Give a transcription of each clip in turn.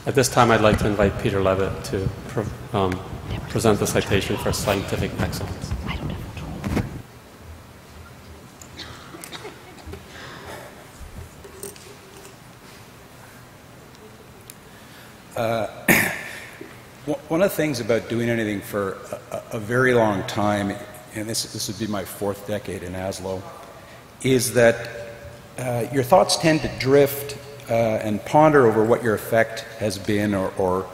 At this time, I'd like to invite Peter Levitt to present the citation for scientific excellence. One of the things about doing anything for a very long time, and this would be my 4th decade in ASLO, is that your thoughts tend to drift and ponder over what your effect has been, or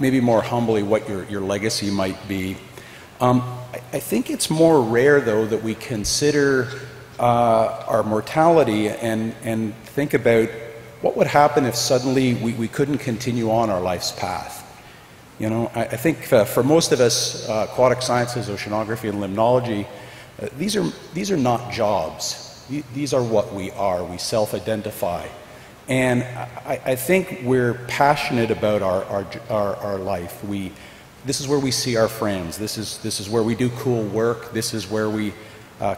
maybe more humbly what your legacy might be. I think it's more rare, though, that we consider our mortality and think about what would happen if suddenly we couldn't continue on our life's path. You know, I think for most of us, aquatic sciences, oceanography, and limnology, these are not jobs. These are what we are. We self-identify. And I think we're passionate about our life. This is where we see our friends. This is where we do cool work. This is where we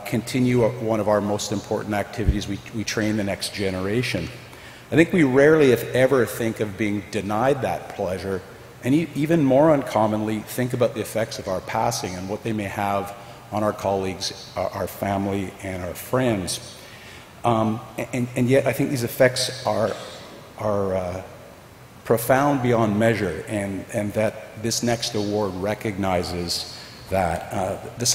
continue one of our most important activities. We train the next generation. I think we rarely, if ever, think of being denied that pleasure, and even more uncommonly think about the effects of our passing and what they may have on our colleagues, our family, and our friends. And yet I think these effects are profound beyond measure, and that this next award recognizes that. The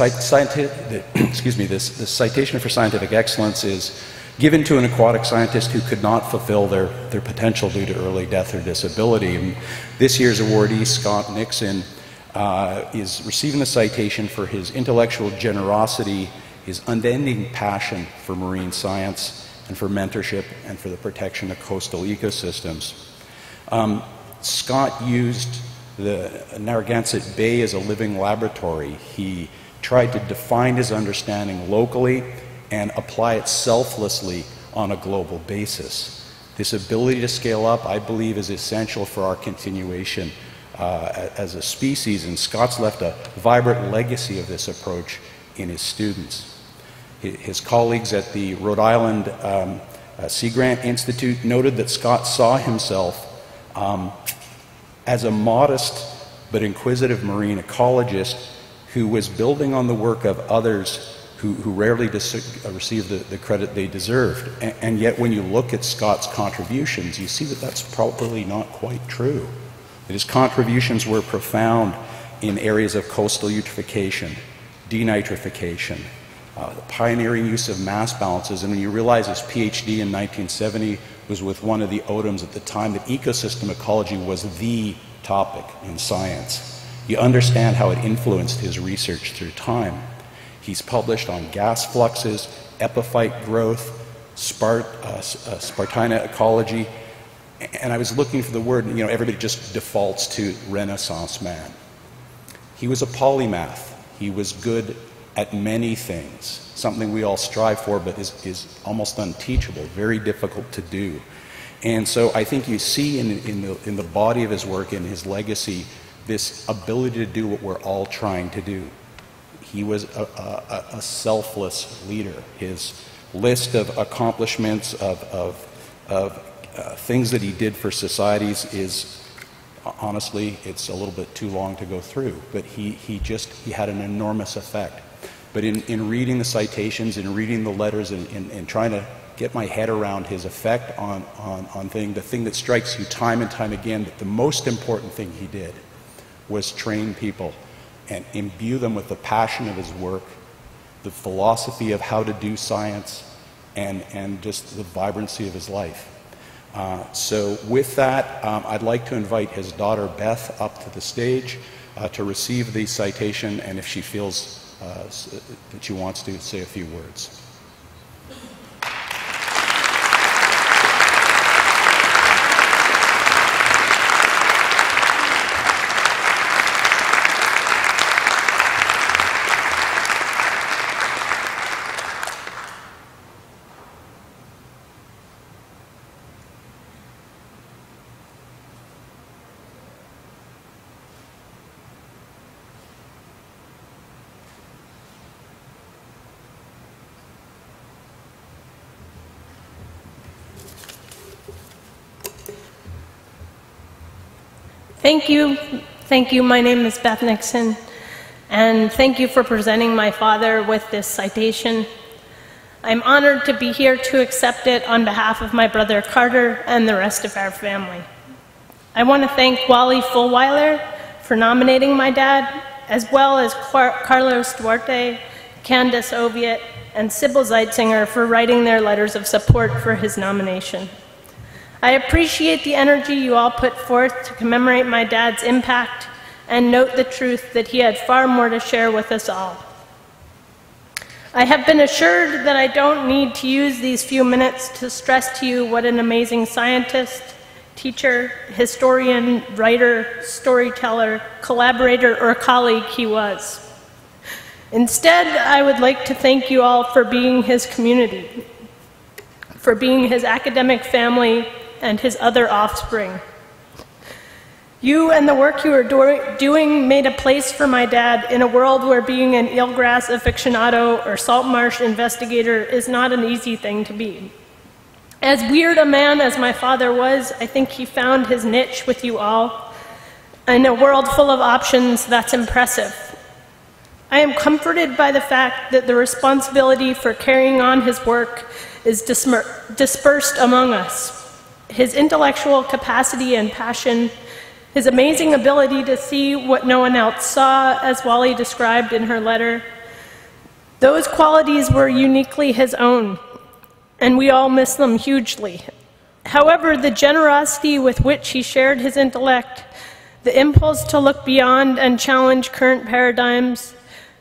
Citation for Scientific Excellence is given to an aquatic scientist who could not fulfill their potential due to early death or disability. And this year's awardee, Scott Nixon, is receiving the citation for his intellectual generosity, his unending passion for marine science, and for mentorship, and for the protection of coastal ecosystems. Scott used the Narragansett Bay as a living laboratory. He tried to define his understanding locally and apply it selflessly on a global basis. This ability to scale up, I believe, is essential for our continuation as a species, and Scott's left a vibrant legacy of this approach in his students. His colleagues at the Rhode Island Sea Grant Institute noted that Scott saw himself as a modest but inquisitive marine ecologist who was building on the work of others who rarely receive the credit they deserved. And yet when you look at Scott's contributions, you see that that's probably not quite true. That his contributions were profound in areas of coastal eutrophication, denitrification, the pioneering use of mass balances. And when you realize his PhD in 1970 was with one of the ODMs at the time, that ecosystem ecology was the topic in science, you understand how it influenced his research through time. He's published on gas fluxes, epiphyte growth, Spartina ecology, and I was looking for the word, you know, everybody just defaults to Renaissance man. He was a polymath. He was good at many things, something we all strive for but is almost unteachable, very difficult to do. And so I think you see in the body of his work, in his legacy, this ability to do what we're all trying to do. He was a selfless leader. His list of accomplishments, of things that he did for societies is, honestly, it's a little bit too long to go through. But he had an enormous effect. But in reading the citations, in reading the letters, and trying to get my head around his effect on the thing that strikes you time and time again, that the most important thing he did was train people and imbue them with the passion of his work, the philosophy of how to do science, and just the vibrancy of his life. So with that, I'd like to invite his daughter Beth up to the stage to receive the citation, and if she feels that she wants to, say a few words. Thank you. Thank you. My name is Beth Nixon, and thank you for presenting my father with this citation. I'm honored to be here to accept it on behalf of my brother Carter and the rest of our family. I want to thank Wally Fulweiler for nominating my dad, as well as Carlos Duarte, Candace Oviet, and Sybil Zeitzinger for writing their letters of support for his nomination. I appreciate the energy you all put forth to commemorate my dad's impact and note the truth that he had far more to share with us all. I have been assured that I don't need to use these few minutes to stress to you what an amazing scientist, teacher, historian, writer, storyteller, collaborator, or colleague he was. Instead, I would like to thank you all for being his community, for being his academic family and his other offspring. You and the work you are doing made a place for my dad in a world where being an eelgrass aficionado or salt marsh investigator is not an easy thing to be. As weird a man as my father was, I think he found his niche with you all. In a world full of options, that's impressive. I am comforted by the fact that the responsibility for carrying on his work is dispersed among us. His intellectual capacity and passion, his amazing ability to see what no one else saw, as Wally described in her letter, those qualities were uniquely his own, and we all miss them hugely. However, the generosity with which he shared his intellect, the impulse to look beyond and challenge current paradigms,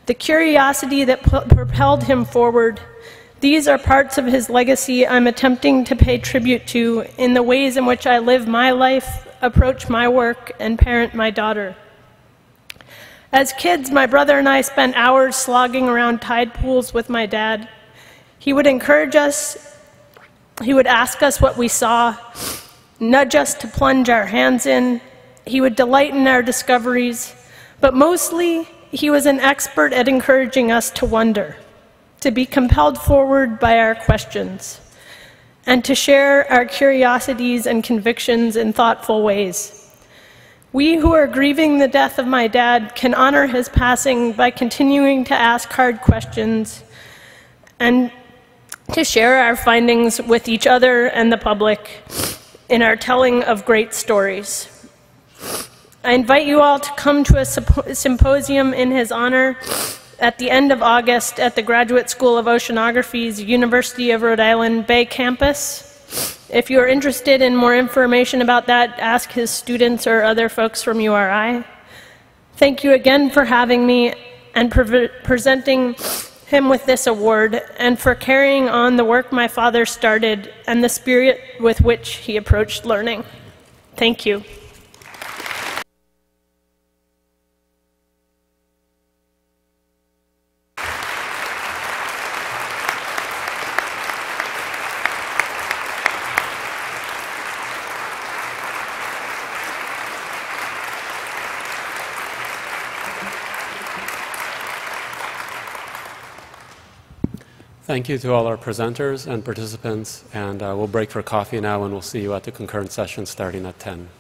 the curiosity that propelled him forward, these are parts of his legacy I'm attempting to pay tribute to in the ways in which I live my life, approach my work, and parent my daughter. As kids, my brother and I spent hours slogging around tide pools with my dad. He would encourage us, he would ask us what we saw, nudge us to plunge our hands in, he would delight in our discoveries, but mostly, he was an expert at encouraging us to wonder, to be compelled forward by our questions, and to share our curiosities and convictions in thoughtful ways. We who are grieving the death of my dad can honor his passing by continuing to ask hard questions and to share our findings with each other and the public in our telling of great stories. I invite you all to come to a symposium in his honor at the end of August at the Graduate School of Oceanography's University of Rhode Island Bay campus. If you are interested in more information about that, ask his students or other folks from URI. Thank you again for having me and presenting him with this award, and for carrying on the work my father started and the spirit with which he approached learning. Thank you. Thank you to all our presenters and participants, and we'll break for coffee now, and we'll see you at the concurrent session starting at 10.